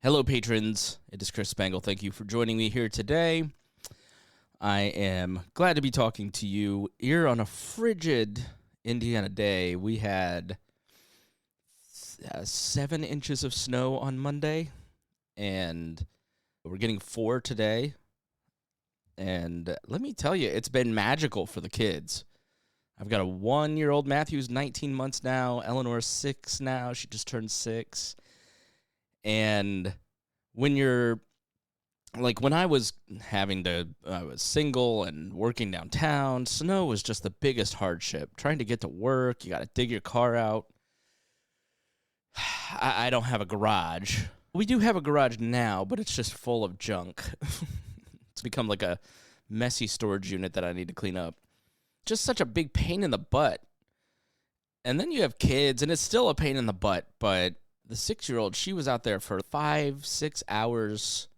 Hello, patrons. It is Chris Spangle. Thank you for joining me here today. I am glad to be talking to you here on a frigid Indiana day. We had 7 inches of snow on Monday, and we're getting 4 today. And let me tell you, it's been magical for the kids. I've got a 1-year-old, Matthew's 19 months now. Eleanor's 6 now. She just turned 6. And when you're, like, when I was single and working downtown, snow was just the biggest hardship. Trying to get to work, you got to dig your car out. I don't have a garage. We do have a garage now, but it's just full of junk. It's become like a messy storage unit that I need to clean up. Just such a big pain in the butt. And then you have kids, and it's still a pain in the butt, but the 6-year-old, she was out there for 5-6 hours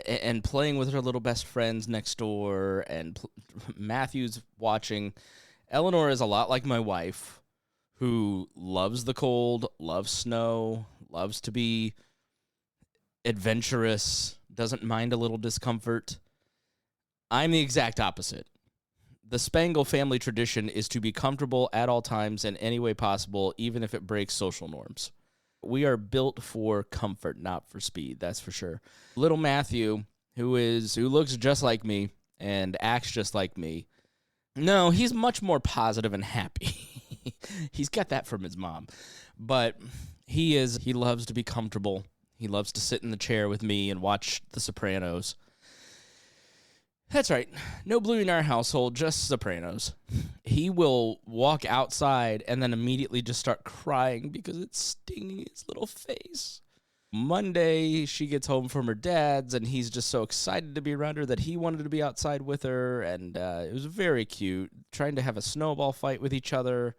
and playing with her little best friends next door, and Matthew's watching. Eleanor is a lot like my wife, who loves the cold, loves snow, loves to be adventurous, doesn't mind a little discomfort. I'm the exact opposite. The Spangle family tradition is to be comfortable at all times in any way possible, even if it breaks social norms. We are built for comfort, not for speed, that's for sure. Little Matthew, who looks just like me and acts just like me, no, he's much more positive and happy. He's got that from his mom. But he loves to be comfortable. He loves to sit in the chair with me and watch The Sopranos. That's right. No Bluey in our household, just Sopranos. He will walk outside and then immediately just start crying because it's stinging his little face. Monday, she gets home from her dad's, and he's just so excited to be around her that he wanted to be outside with her, and it was very cute, trying to have a snowball fight with each other,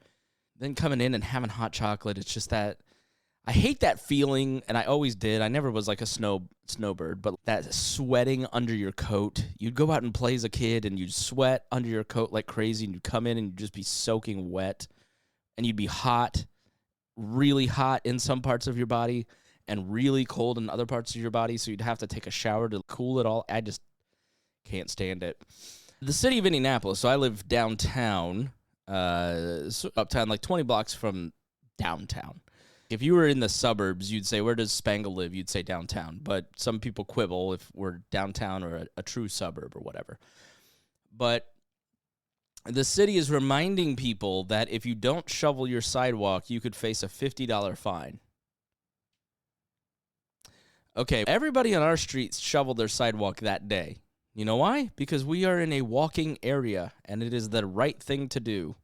then coming in and having hot chocolate. It's just that I hate that feeling, and I always did. I never was like a snowbird, but that sweating under your coat. You'd go out and play as a kid, and you'd sweat under your coat like crazy, and you'd come in and you'd just be soaking wet, and you'd be hot, really hot in some parts of your body, and really cold in other parts of your body, so you'd have to take a shower to cool it all. I just can't stand it. The city of Indianapolis, so I live downtown, uptown, like 20 blocks from downtown. If you were in the suburbs, you'd say, where does Spangle live? You'd say downtown. But some people quibble if we're downtown or a true suburb or whatever. But the city is reminding people that if you don't shovel your sidewalk, you could face a $50 fine. Okay, everybody on our streets shoveled their sidewalk that day. You know why? Because we are in a walking area, and it is the right thing to do.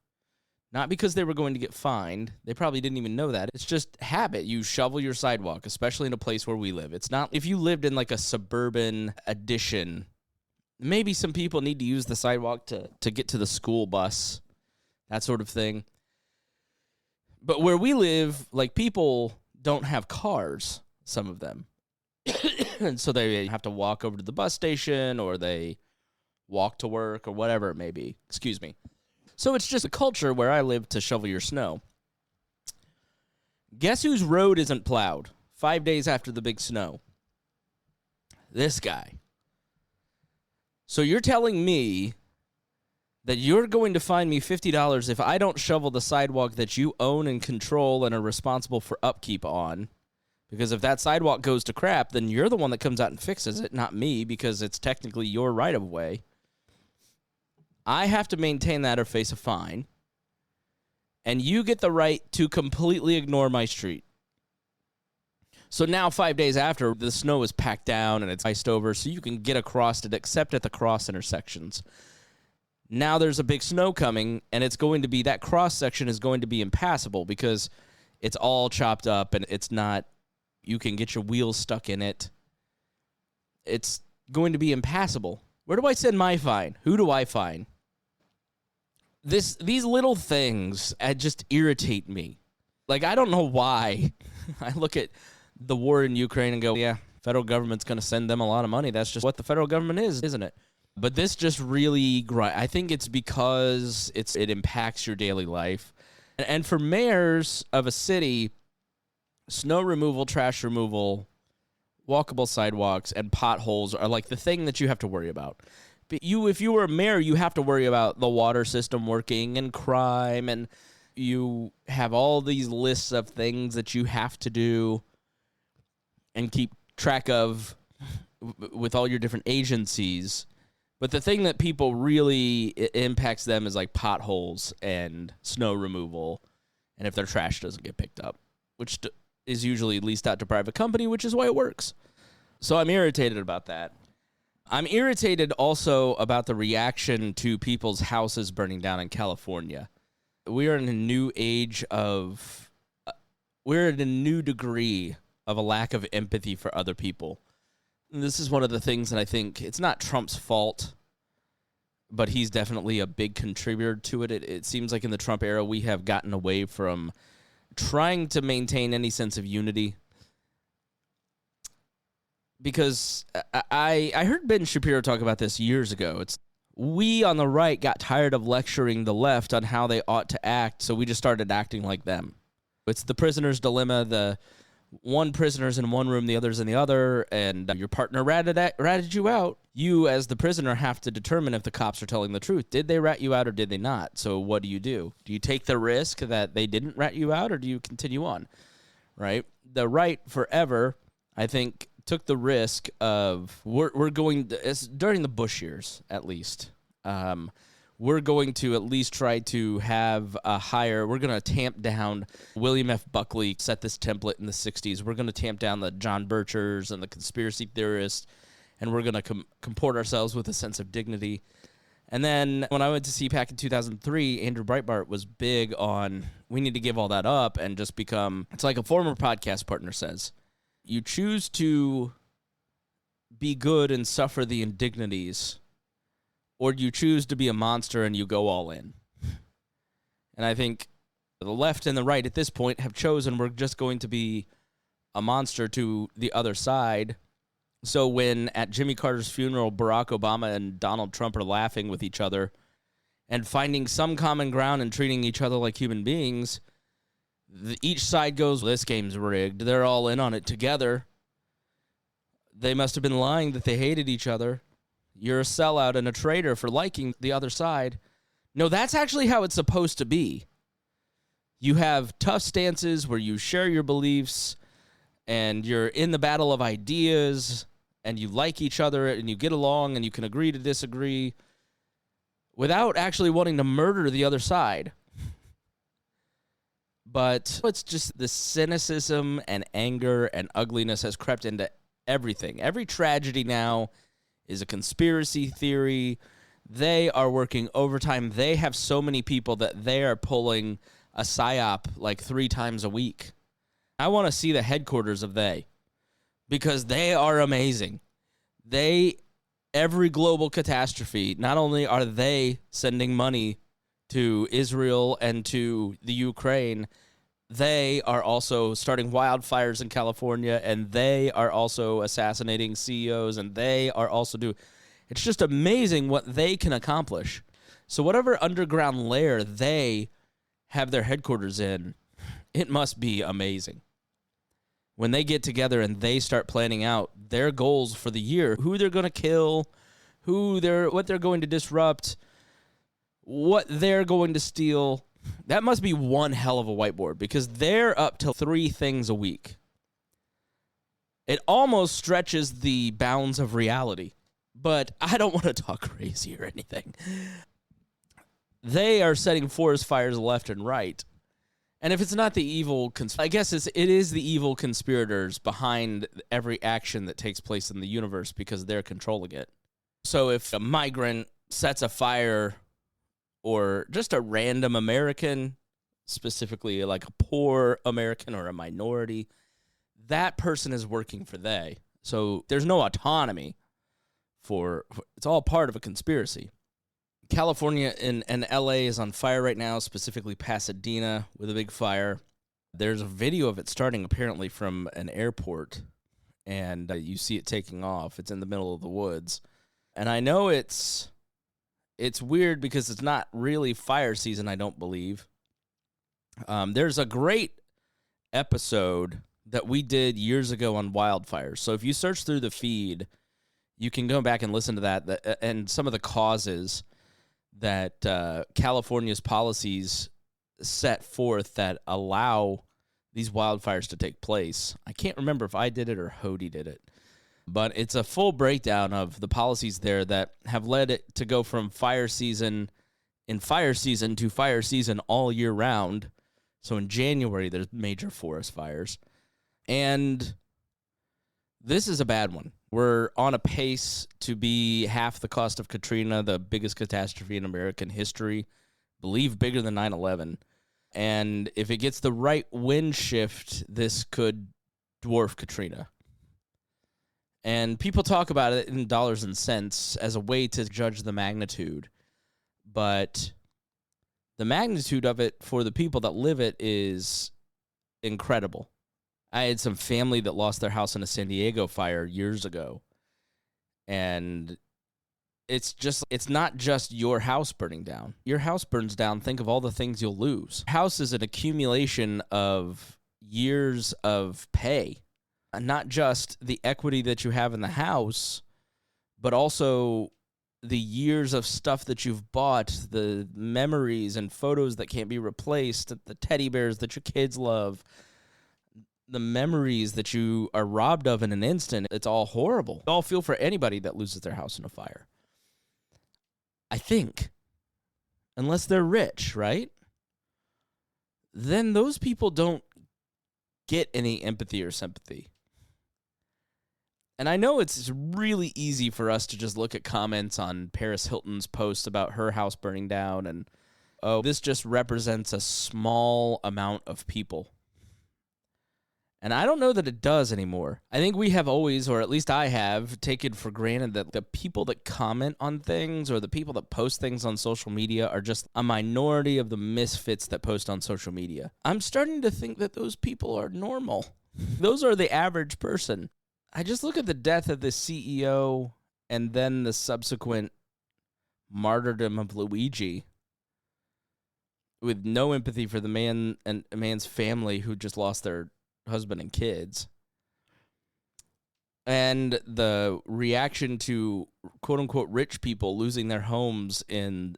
Not because they were going to get fined. They probably didn't even know that. It's just habit. You shovel your sidewalk, especially in a place where we live. It's not, if you lived in like a suburban addition, maybe some people need to use the sidewalk to get to the school bus, that sort of thing. But where we live, like, people don't have cars, some of them. And so they have to walk over to the bus station, or they walk to work, or whatever it may be. Excuse me. So it's just a culture where I live to shovel your snow. Guess whose road isn't plowed 5 days after the big snow? This guy. So you're telling me that you're going to fine me $50 if I don't shovel the sidewalk that you own and control and are responsible for upkeep on? Because if that sidewalk goes to crap, then you're the one that comes out and fixes it, not me, because it's technically your right-of-way. I have to maintain that or face a fine, and you get the right to completely ignore my street. So now 5 days after, the snow is packed down and it's iced over, so you can get across it except at the cross intersections. Now there's a big snow coming, and it's going to be, that cross section is going to be impassable because it's all chopped up, and it's not, you can get your wheels stuck in it. It's going to be impassable. Where do I send my fine? Who do I fine? These little things just irritate me. Like, I don't know why. I look at the war in Ukraine and go, yeah, federal government's going to send them a lot of money. That's just what the federal government is, isn't it? But this just really, I think it's because it impacts your daily life. And for mayors of a city, snow removal, trash removal walkable sidewalks and potholes are like the thing that you have to worry about. But if you were a mayor, you have to worry about the water system working and crime, and you have all these lists of things that you have to do and keep track of with all your different agencies. But the thing that people really impacts them is like potholes and snow removal, and if their trash doesn't get picked up, which is usually leased out to private company, which is why it works. So I'm irritated about that. I'm irritated also about the reaction to people's houses burning down in California. We are in a new age of, we're at a new degree of a lack of empathy for other people. And this is one of the things that I think, it's not Trump's fault, but he's definitely a big contributor to it. It seems like in the Trump era, we have gotten away from trying to maintain any sense of unity. Because I heard Ben Shapiro talk about this years ago. We on the right got tired of lecturing the left on how they ought to act, so we just started acting like them. It's the prisoner's dilemma. The one prisoner's in one room, the other's in the other, and your partner ratted you out. You, as the prisoner, have to determine if the cops are telling the truth. Did they rat you out or did they not? So what do? Do you take the risk that they didn't rat you out, or do you continue on? Right? The right forever, I think, took the risk of we're going to, during the Bush years at least, we're going to at least try to have a higher, we're going to tamp down. William F. Buckley set this template in the 60s. We're going to tamp down the John Birchers and the conspiracy theorists, and we're going to comport ourselves with a sense of dignity. And then when I went to CPAC in 2003, Andrew Breitbart was big on, we need to give all that up and just become, it's like a former podcast partner says, you choose to be good and suffer the indignities, or you choose to be a monster and you go all in. And I think the left and the right at this point have chosen we're just going to be a monster to the other side. So when at Jimmy Carter's funeral, Barack Obama and Donald Trump are laughing with each other and finding some common ground and treating each other like human beings, each side goes, this game's rigged. They're all in on it together. They must have been lying that they hated each other. You're a sellout and a traitor for liking the other side. No, that's actually how it's supposed to be. You have tough stances where you share your beliefs and you're in the battle of ideas and you like each other and you get along and you can agree to disagree without actually wanting to murder the other side. But it's just the cynicism and anger and ugliness has crept into everything. Every tragedy now is a conspiracy theory. They are working overtime. They have so many people that they are pulling a psyop like 3 times a week. I want to see the headquarters of they, because they are amazing. Every global catastrophe, not only are they sending money to Israel and to the Ukraine, they are also starting wildfires in California, and they are also assassinating CEOs, and they are also it's just amazing what they can accomplish. So whatever underground layer they have their headquarters in, it must be amazing. When they get together and they start planning out their goals for the year, who they're going to kill, what they're going to disrupt, what they're going to steal, that must be one hell of a whiteboard, because they're up to 3 things a week. It almost stretches the bounds of reality, but I don't want to talk crazy or anything. They are setting forest fires left and right. And if it's not the evil, I guess it is the evil conspirators behind every action that takes place in the universe, because they're controlling it. So if a migrant sets a fire, or just a random American, specifically like a poor American or a minority, that person is working for they. So there's no autonomy it's all part of a conspiracy. California and LA is on fire right now, specifically Pasadena with a big fire. There's a video of it starting apparently from an airport, and you see it taking off. It's in the middle of the woods. And I know it's weird because it's not really fire season, I don't believe. There's a great episode that we did years ago on wildfires. So if you search through the feed, you can go back and listen to that and some of the causes that California's policies set forth that allow these wildfires to take place. I can't remember if I did it or Hody did it, but it's a full breakdown of the policies there that have led it to go from fire season to fire season all year round. So in January, there's major forest fires. And this is a bad one. We're on a pace to be half the cost of Katrina, the biggest catastrophe in American history, believe bigger than 9/11. And if it gets the right wind shift, this could dwarf Katrina. And people talk about it in dollars and cents as a way to judge the magnitude. But the magnitude of it for the people that live it is incredible. I had some family that lost their house in a San Diego fire years ago. And it's not just your house burning down. Your house burns down, think of all the things you'll lose. House is an accumulation of years of pay. Not just the equity that you have in the house, but also the years of stuff that you've bought, the memories and photos that can't be replaced, the teddy bears that your kids love, the memories that you are robbed of in an instant. It's all horrible. I all feel for anybody that loses their house in a fire. I think, unless they're rich, right? Then those people don't get any empathy or sympathy. And I know it's really easy for us to just look at comments on Paris Hilton's post about her house burning down and, oh, this just represents a small amount of people. And I don't know that it does anymore. I think we have always, or at least I have, taken for granted that the people that comment on things or the people that post things on social media are just a minority of the misfits that post on social media. I'm starting to think that those people are normal. Those are the average person. I just look at the death of the CEO and then the subsequent martyrdom of Luigi with no empathy for the man and a man's family who just lost their husband and kids, and the reaction to quote unquote rich people losing their homes in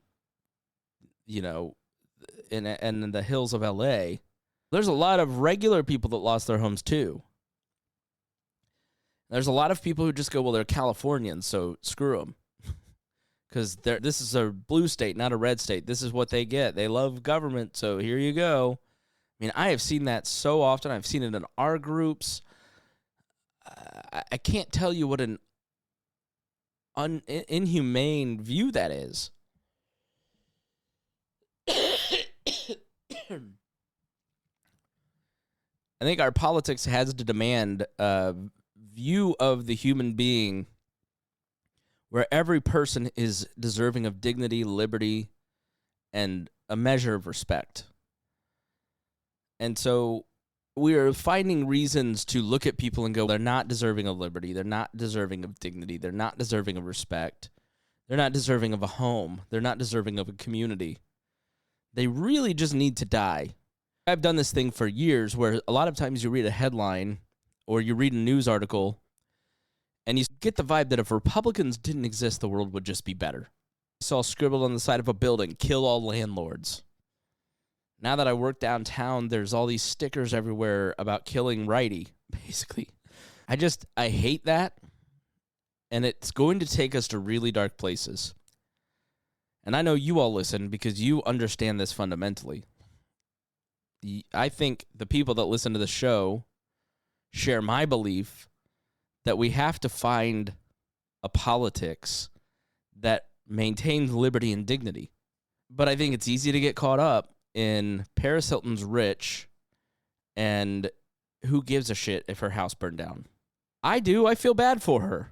the hills of LA. There's a lot of regular people that lost their homes too. There's a lot of people who just go, well, they're Californians, so screw them. Because this is a blue state, not a red state. This is what they get. They love government, so here you go. I mean, I have seen that so often. I've seen it in our groups. I can't tell you what an inhumane view that is. I think our politics has to demand a view of the human being where every person is deserving of dignity, liberty, and a measure of respect. And so we are finding reasons to look at people and go, they're not deserving of liberty. They're not deserving of dignity. They're not deserving of respect. They're not deserving of a home. They're not deserving of a community. They really just need to die. I've done this thing for years where a lot of times you read a headline or you read a news article and you get the vibe that if Republicans didn't exist, the world would just be better. I saw scribbled on the side of a building, kill all landlords. Now that I work downtown, there's all these stickers everywhere about killing righty, basically. I hate that, and it's going to take us to really dark places. And I know you all listen because you understand this fundamentally. I think the people that listen to the show share my belief that we have to find a politics that maintains liberty and dignity. But I think it's easy to get caught up in Paris Hilton's rich and who gives a shit if her house burned down. I do. I feel bad for her.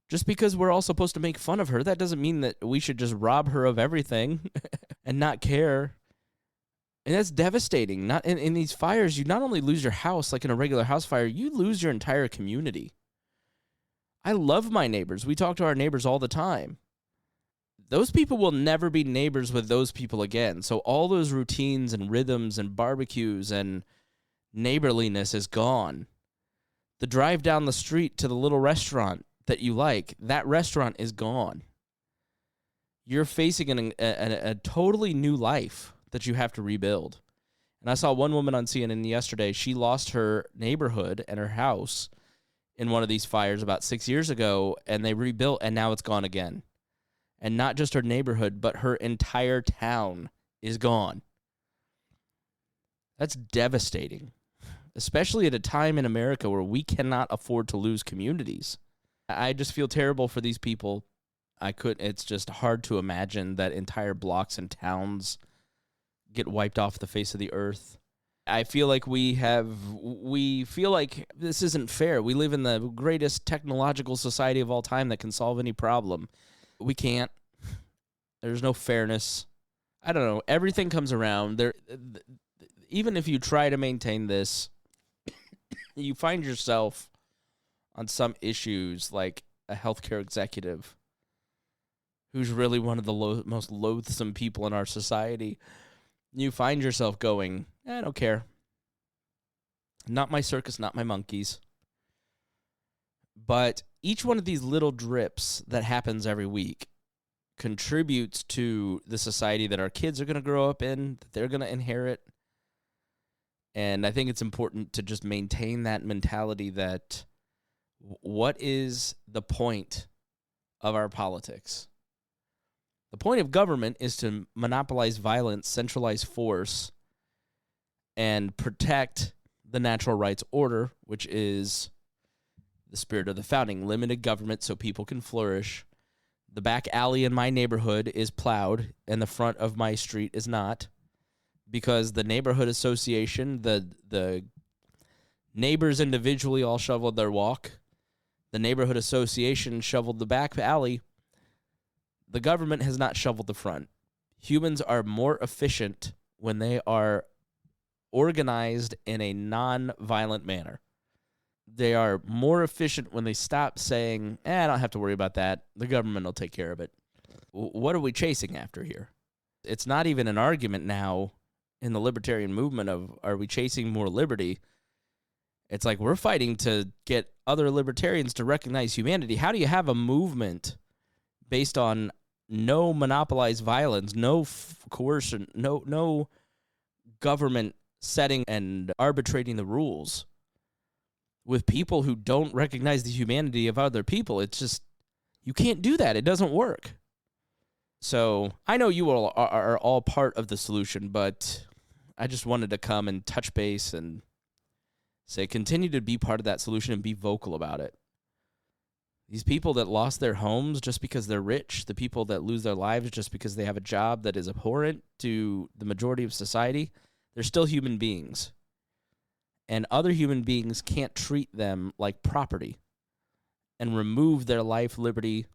Just because we're all supposed to make fun of her, that doesn't mean that we should just rob her of everything and not care. And that's devastating. Not in these fires, you not only lose your house like in a regular house fire, you lose your entire community. I love my neighbors. We talk to our neighbors all the time. Those people will never be neighbors with those people again. So all those routines and rhythms and barbecues and Neighborliness is gone. The drive down the street to the little restaurant that you like, that restaurant is gone. You're facing a totally new life that you have to rebuild. And I saw one woman on CNN yesterday. She lost her neighborhood and her house in one of these fires about 6 years ago, and they rebuilt, and now it's gone again. And not just her neighborhood, but her entire town is gone. That's devastating, especially at a time in America where we cannot afford to lose communities. I just feel terrible for these people. It's just hard to imagine that entire blocks and towns get wiped off the face of the earth. I feel like we feel like this isn't fair. We live in the greatest technological society of all time that can solve any problem. We can't. There's no fairness. I don't know. Everything comes around. Even if you try to maintain this, you find yourself on some issues like a healthcare executive who's really one of the most loathsome people in our society. You find yourself going, I don't care. Not my circus, not my monkeys. But each one of these little drips that happens every week contributes to the society that our kids are going to grow up in, that they're going to inherit. And I think it's important to just maintain that mentality that what is the point of our politics? The point of government is to monopolize violence, centralize force, and protect the natural rights order, which is the spirit of the founding, limited government so people can flourish. The back alley in my neighborhood is plowed, and the front of my street is not, because the neighborhood association, the neighbors individually all shoveled their walk. The neighborhood association shoveled the back alley. The government has not shoveled the front. Humans are more efficient when they are organized in a non-violent manner. They are more efficient when they stop saying, I don't have to worry about that. The government will take care of it. What are we chasing after here? It's not even an argument now in the libertarian movement of, are we chasing more liberty? It's like we're fighting to get other libertarians to recognize humanity. How do you have a movement based on no monopolized violence, no coercion, no government setting and arbitrating the rules with people who don't recognize the humanity of other people? It's just, you can't do that. It doesn't work. So I know you all are all part of the solution, but I just wanted to come and touch base and say, continue to be part of that solution and be vocal about it. These people that lost their homes just because they're rich, the people that lose their lives just because they have a job that is abhorrent to the majority of society, they're still human beings. And other human beings can't treat them like property and remove their life, liberty,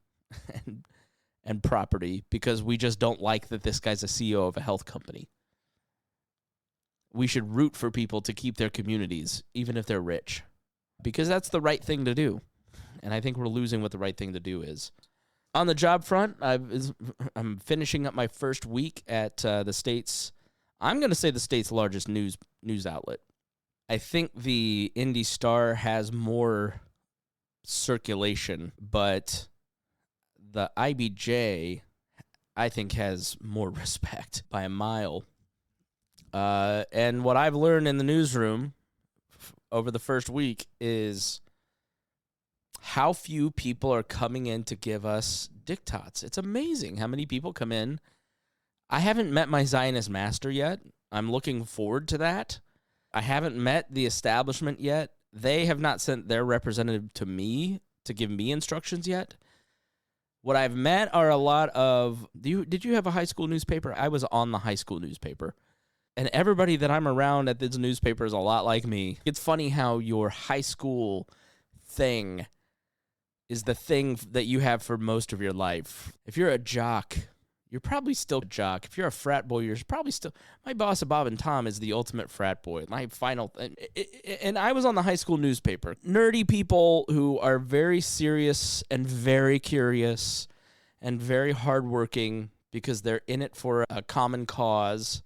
and property because we just don't like that this guy's a CEO of a health company. We should root for people to keep their communities, even if they're rich, because that's the right thing to do. And I think we're losing what the right thing to do is. On the job front, I'm finishing up my first week at the state's, I'm going to say the state's largest news outlet. I think the Indy Star has more circulation, but the IBJ, I think, has more respect by a mile. And what I've learned in the newsroom over the first week is how few people are coming in to give us diktats. It's amazing how many people come in. I haven't met my Zionist master yet. I'm looking forward to that. I haven't met the establishment yet. They have not sent their representative to me to give me instructions yet. What I've met are a lot of, did you have a high school newspaper? I was on the high school newspaper. And everybody that I'm around at this newspaper is a lot like me. It's funny how your high school thing is the thing that you have for most of your life. If you're a jock, you're probably still a jock. If you're a frat boy, you're probably still... My boss, Bob and Tom, is the ultimate frat boy. My final... And I was on the high school newspaper. Nerdy people who are very serious and very curious and very hardworking because they're in it for a common cause.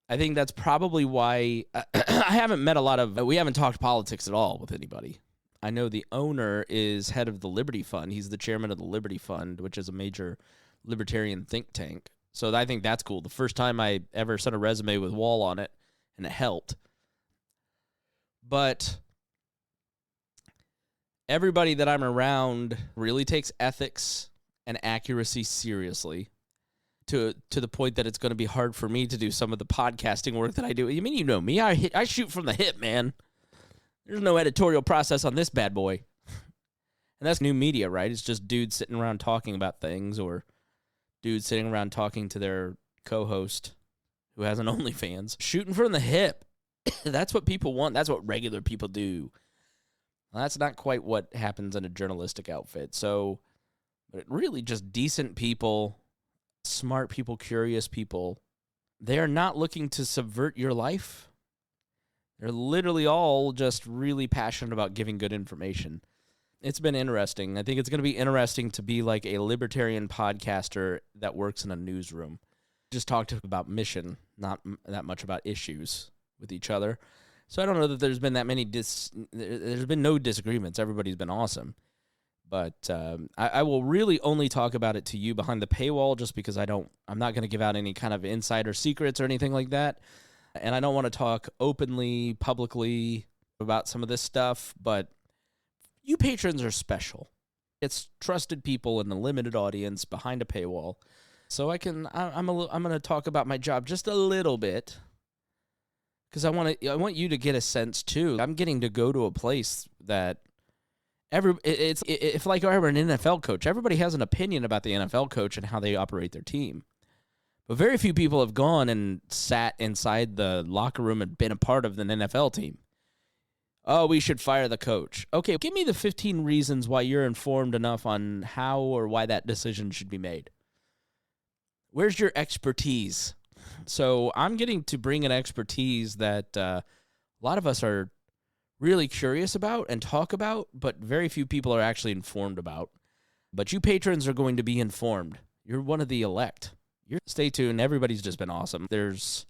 I think that's probably why we haven't talked politics at all with anybody. I know the owner is head of the Liberty Fund. He's the chairman of the Liberty Fund, which is a major libertarian think tank. So I think that's cool. The first time I ever sent a resume with Wall on it, and it helped. But everybody that I'm around really takes ethics and accuracy seriously to the point that it's going to be hard for me to do some of the podcasting work that I do. You mean, you know me, I shoot from the hip, man. There's no editorial process on this bad boy. And that's new media, right? It's just dudes sitting around talking about things, or dudes sitting around talking to their co-host who has an OnlyFans. Shooting from the hip. That's what people want. That's what regular people do. Well, that's not quite what happens in a journalistic outfit. So, but really just decent people, smart people, curious people. They are not looking to subvert your life. They're literally all just really passionate about giving good information. It's been interesting. I think it's going to be interesting to be like a libertarian podcaster that works in a newsroom. Just talked about mission, not that much about issues with each other. So I don't know that there's been that many there's been no disagreements. Everybody's been awesome. But I will really only talk about it to you behind the paywall, just because I'm not going to give out any kind of insider secrets or anything like that. And I don't want to talk openly, publicly about some of this stuff, but you patrons are special. It's trusted people in a limited audience behind a paywall. So I'm going to talk about my job just a little bit, because I want you to get a sense too. I'm getting to go to a place that if like I were an NFL coach, everybody has an opinion about the NFL coach and how they operate their team. But very few people have gone and sat inside the locker room and been a part of an NFL team. Oh, we should fire the coach. Okay, give me the 15 reasons why you're informed enough on how or why that decision should be made. Where's your expertise? So I'm getting to bring an expertise that a lot of us are really curious about and talk about, but very few people are actually informed about. But you patrons are going to be informed. You're one of the elect. Stay tuned. Everybody's just been awesome. There's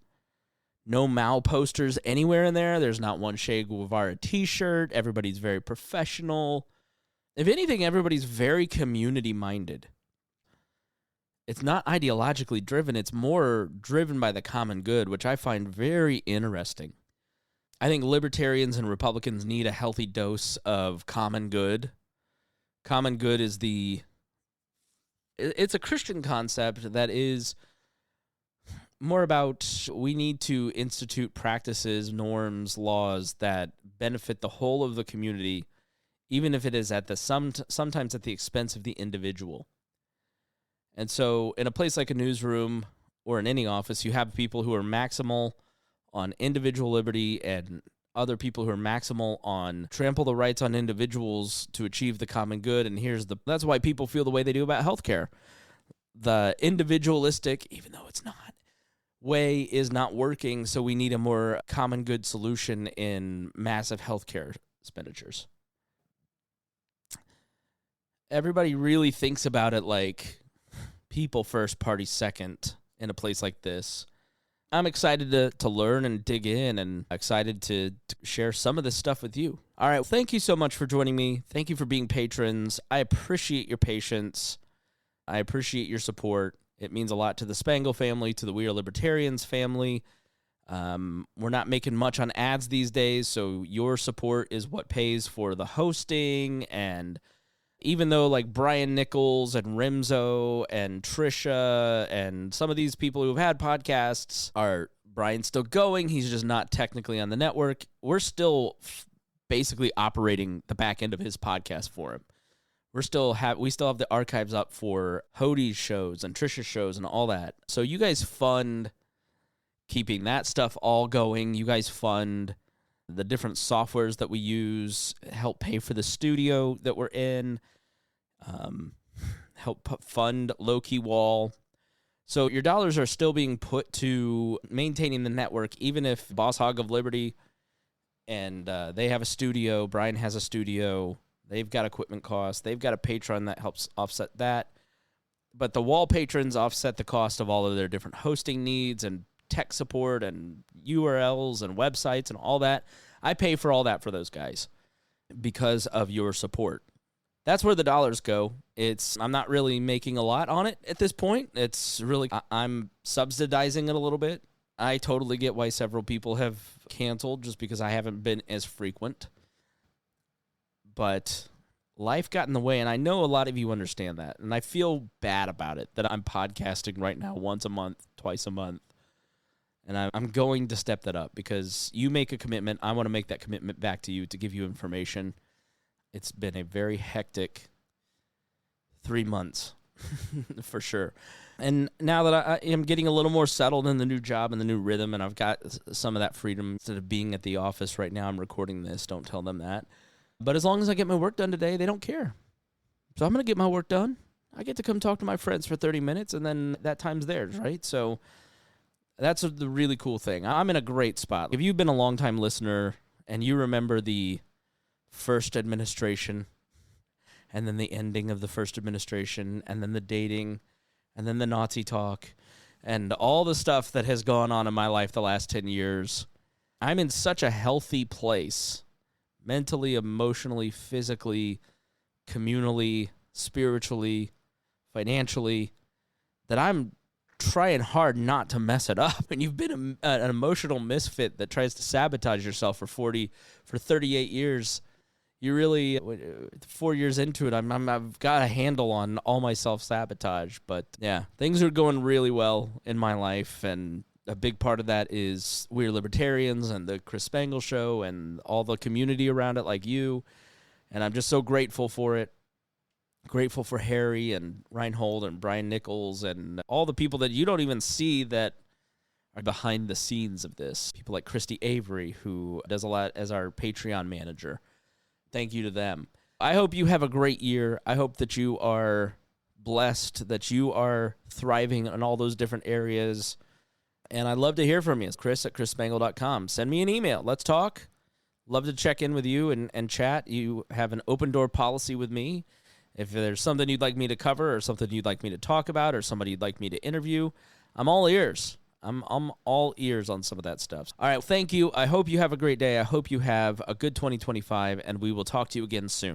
no Mao posters anywhere in there. There's not one Che Guevara t-shirt. Everybody's very professional. If anything, everybody's very community-minded. It's not ideologically driven. It's more driven by the common good, which I find very interesting. I think libertarians and Republicans need a healthy dose of common good. Common good is it's a Christian concept that is more about we need to institute practices, norms, laws that benefit the whole of the community, even if it is sometimes at the expense of the individual. And so in a place like a newsroom or in any office, you have people who are maximal on individual liberty and other people who are maximal on trample the rights on individuals to achieve the common good. And that's why people feel the way they do about healthcare. The individualistic, even though it's not, way is not working, so we need a more common good solution in massive healthcare expenditures. Everybody really thinks about it like people first, party second in a place like this. I'm excited to learn and dig in, and excited to share some of this stuff with you. All right, thank you so much for joining me. Thank you for being patrons. I appreciate your patience. I appreciate your support. It means a lot to the Spangle family, to the We Are Libertarians family. We're not making much on ads these days, so your support is what pays for the hosting. And even though like Brian Nichols and Rimzo and Trisha and some of these people who've had podcasts Brian's still going. He's just not technically on the network. We're still basically operating the back end of his podcast for him. We still have the archives up for Hodie's shows and Trisha's shows and all that. So you guys fund keeping that stuff all going. You guys fund the different softwares that we use, help pay for the studio that we're in, help fund Low-Key Wall. So your dollars are still being put to maintaining the network, even if Boss Hog of Liberty and they have a studio, Brian has a studio, they've got equipment costs, they've got a patron that helps offset that. But the wall patrons offset the cost of all of their different hosting needs and tech support and URLs and websites and all that. I pay for all that for those guys because of your support. That's where the dollars go. I'm not really making a lot on it at this point. It's really, I'm subsidizing it a little bit. I totally get why several people have canceled just because I haven't been as frequent. But life got in the way, and I know a lot of you understand that. And I feel bad about it, that I'm podcasting right now once a month, twice a month. And I'm going to step that up because you make a commitment. I want to make that commitment back to you to give you information. It's been a very hectic 3 months for sure. And now that I am getting a little more settled in the new job and the new rhythm, and I've got some of that freedom instead of being at the office right now, I'm recording this. Don't tell them that. But as long as I get my work done today, they don't care. So I'm going to get my work done. I get to come talk to my friends for 30 minutes, and then that time's theirs, right? So that's the really cool thing. I'm in a great spot. If you've been a long-time listener and you remember the first administration and then the ending of the first administration and then the dating and then the Nazi talk and all the stuff that has gone on in my life the last 10 years, I'm in such a healthy place mentally, emotionally, physically, communally, spiritually, financially, that I'm trying hard not to mess it up. And you've been an emotional misfit that tries to sabotage yourself for 38 years. You really, 4 years into it, I've got a handle on all my self-sabotage. But yeah, things are going really well in my life, and a big part of that is We Are Libertarians and the Chris Spangle Show and all the community around it like you. And I'm just so grateful for it. Grateful for Harry and Reinhold and Brian Nichols and all the people that you don't even see that are behind the scenes of this. People like Christy Avery, who does a lot as our Patreon manager. Thank you to them. I hope you have a great year. I hope that you are blessed, that you are thriving in all those different areas. And I'd love to hear from you. It's chris@chrisspangle.com. Send me an email. Let's talk. Love to check in with you and chat. You have an open door policy with me. If there's something you'd like me to cover or something you'd like me to talk about or somebody you'd like me to interview, I'm all ears. I'm all ears on some of that stuff. All right, thank you. I hope you have a great day. I hope you have a good 2025, and we will talk to you again soon.